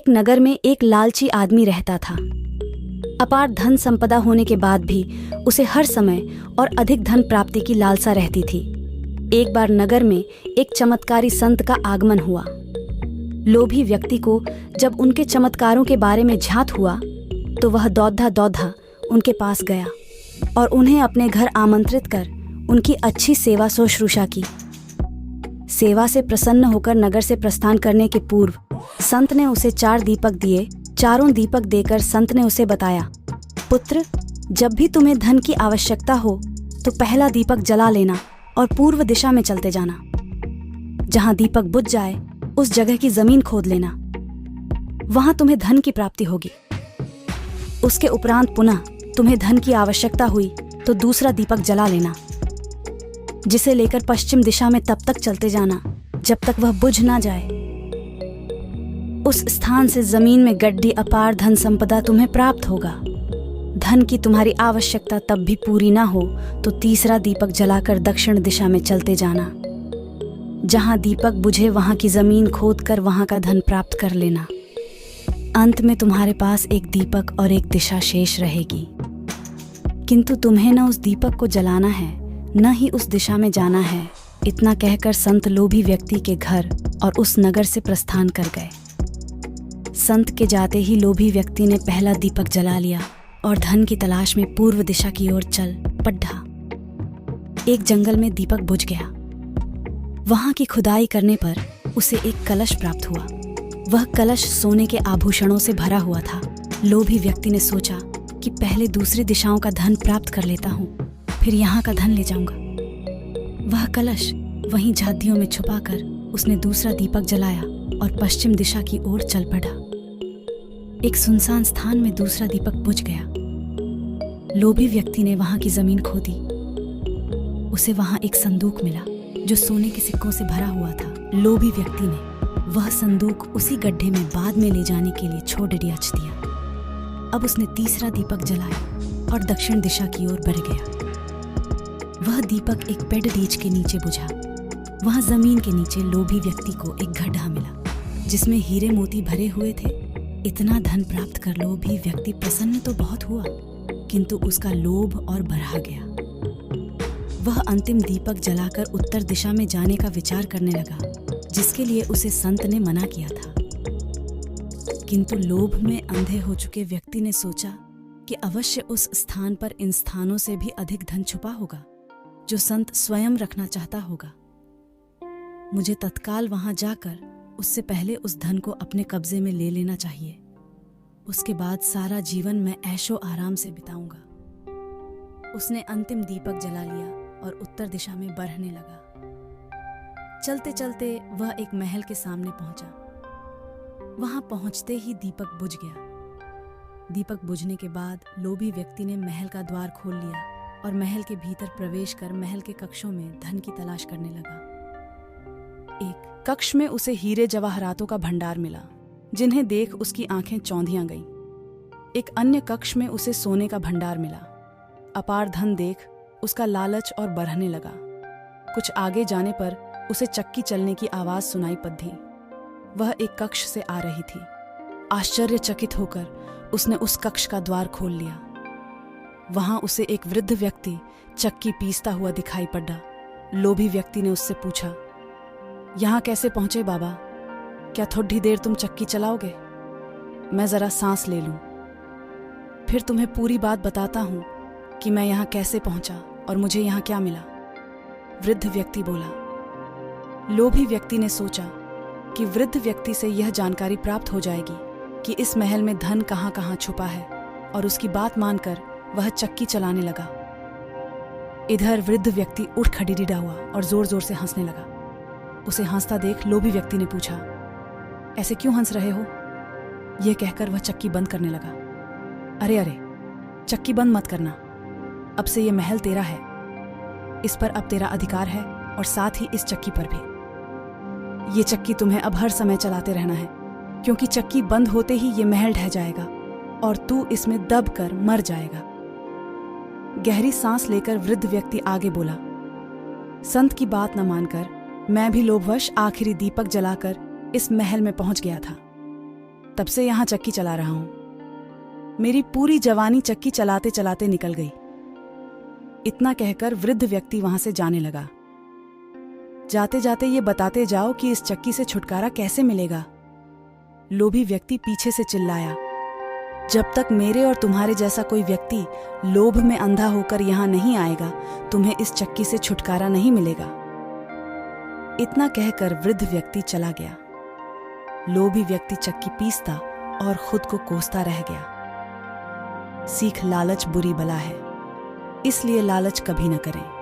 एक नगर में एक लालची आदमी रहता था। अपार धन संपदा होने के बाद भी उसे हर समय और अधिक धन प्राप्ति की लालसा रहती थी। एक बार नगर में एक चमत्कारी संत का आगमन हुआ। लोभी व्यक्ति को जब उनके चमत्कारों के बारे में झात हुआ तो वह दौधा दौधा उनके पास गया और उन्हें अपने घर आमंत्रित कर उनकी अच्छी सेवा शुश्रूषा की। सेवा से प्रसन्न होकर नगर से प्रस्थान करने के पूर्व संत ने उसे 4 दीपक दिए। चारों दीपक देकर संत ने उसे बताया, पुत्र, जब भी तुम्हें धन की आवश्यकता हो तो पहला दीपक जला लेना और पूर्व दिशा में चलते जाना। जहां दीपक बुझ जाए उस जगह की जमीन खोद लेना, वहां तुम्हें धन की प्राप्ति होगी। उसके उपरांत पुनः तुम्हें धन की आवश्यकता हुई तो दूसरा दीपक जला लेना, जिसे लेकर पश्चिम दिशा में तब तक चलते जाना जब तक वह बुझ ना जाए। उस स्थान से जमीन में गड्ढी अपार धन संपदा तुम्हें प्राप्त होगा। धन की तुम्हारी आवश्यकता तब भी पूरी ना हो तो तीसरा दीपक जलाकर दक्षिण दिशा में चलते जाना। जहां दीपक बुझे वहां की जमीन खोद कर वहां का धन प्राप्त कर लेना। अंत में तुम्हारे पास एक दीपक और एक दिशा शेष रहेगी, किंतु तुम्हें न उस दीपक को जलाना है न ही उस दिशा में जाना है। इतना कहकर संत लोभी व्यक्ति के घर और उस नगर से प्रस्थान कर गए। संत के जाते ही लोभी व्यक्ति ने पहला दीपक जला लिया और धन की तलाश में पूर्व दिशा की ओर चल पड़ा। एक जंगल में दीपक बुझ गया। वहां की खुदाई करने पर उसे एक कलश प्राप्त हुआ। वह कलश सोने के आभूषणों से भरा हुआ था। लोभी व्यक्ति ने सोचा कि पहले दूसरी दिशाओं का धन प्राप्त कर लेता हूँ, फिर यहाँ का धन ले जाऊंगा। वह कलश वहीं झादियों में छुपाकर उसने दूसरा दीपक जलाया और पश्चिम दिशा की ओर चल पड़ा। एक सुनसान स्थान में दूसरा दीपक बुझ गया। लोभी व्यक्ति ने वहां की जमीन खोदी। उसे वहां एक संदूक मिला जो सोने के सिक्कों से भरा हुआ था। लोभी व्यक्ति ने वह संदूक उसी गड्ढे में बाद में ले जाने के लिए छोड़ दिया। अब उसने तीसरा दीपक जलाया और दक्षिण दिशा की ओर बढ़ गया। वह दीपक एक पेड़ रीछ के नीचे बुझा। वहां जमीन के नीचे लोभी व्यक्ति को एक गड्ढा मिला जिसमें हीरे मोती भरे हुए थे। इतना धन प्राप्त कर लोभी व्यक्ति प्रसन्न तो बहुत हुआ, किंतु उसका लोभ और बढ़ा गया। वह अंतिम दीपक जलाकर उत्तर दिशा में जाने का विचार करने लगा, जिसके लिए उसे संत ने मना किया था। किंतु लोभ में अंधे हो चुके व्यक्ति ने सोचा कि अवश्य उस स्थान पर इन स्थानों से भी अधिक धन छुपा होगा जो संत स्वयं रखना चाहता होगा। मुझे तत्काल वहां जाकर उससे पहले उस धन को अपने कब्जे में ले लेना चाहिए। उसके बाद सारा जीवन मैं ऐशो आराम से बिताऊंगा। उसने अंतिम दीपक जला लिया और उत्तर दिशा में बढ़ने लगा। चलते चलते वह एक महल के सामने पहुंचा। वहां पहुंचते ही दीपक बुझ गया। दीपक बुझने के बाद लोभी व्यक्ति ने महल का द्वार खोल लिया और महल के भीतर प्रवेश कर महल के कक्षों में धन की तलाश करने लगा। एक कक्ष में उसे हीरे जवाहरातों का भंडार मिला, जिन्हें देख उसकी आंखें चौंधियां गईं। एक अन्य कक्ष में उसे सोने का भंडार मिला। अपार धन देख उसका लालच और बढ़ने लगा। कुछ आगे जाने पर उसे चक्की चलने की आवाज सुनाई पड़ी। वह एक कक्ष से आ रही थी। आश्चर्यचकित होकर उसने उस कक्ष का द्वार खोल लिया। वहां उसे एक वृद्ध व्यक्ति चक्की पीसता हुआ दिखाई पड़ा। लोभी व्यक्ति ने उससे पूछा, यहाँ कैसे पहुंचे बाबा? क्या थोड़ी देर तुम चक्की चलाओगे? मैं जरा सांस ले लूं, फिर तुम्हें पूरी बात बताता हूं कि मैं यहाँ कैसे पहुंचा और मुझे यहाँ क्या मिला। वृद्ध व्यक्ति बोला। लोभी व्यक्ति ने सोचा कि वृद्ध व्यक्ति से यह जानकारी प्राप्त हो जाएगी कि इस महल में धन कहाँ कहाँ छुपा है, और उसकी बात मानकर वह चक्की चलाने लगा। इधर वृद्ध व्यक्ति उठ खड़ीरिड़ा हुआ और जोर जोर से हंसने लगा। उसे हंसता देख लोभी व्यक्ति ने पूछा, ऐसे क्यों हंस रहे हो? यह कहकर वह चक्की बंद करने लगा। अरे अरे, चक्की बंद मत करना। अब से यह महल तेरा है। इस पर अब तेरा अधिकार है और साथ ही इस चक्की पर भी। ये चक्की तुम्हें अब हर समय चलाते रहना है, क्योंकि चक्की बंद होते ही ये महल ढह जाएगा और तू इसमें दब कर मर जाएगा। गहरी सांस लेकर वृद्ध व्यक्ति आगे बोला, संत की बात न मानकर मैं भी लोभवश आखिरी दीपक जलाकर इस महल में पहुंच गया था। तब से यहाँ चक्की चला रहा हूं। मेरी पूरी जवानी चक्की चलाते चलाते निकल गई। इतना कहकर वृद्ध व्यक्ति वहां से जाने लगा। जाते जाते ये बताते जाओ कि इस चक्की से छुटकारा कैसे मिलेगा। लोभी व्यक्ति पीछे से चिल्लाया, जब तक मेरे और तुम्हारे जैसा कोई व्यक्ति लोभ में अंधा होकर यहां नहीं आएगा, तुम्हें इस चक्की से छुटकारा नहीं मिलेगा। इतना कहकर वृद्ध व्यक्ति चला गया। लोभी व्यक्ति चक्की पीसता और खुद को कोसता रह गया। सीख, लालच बुरी बला है, इसलिए लालच कभी न करें।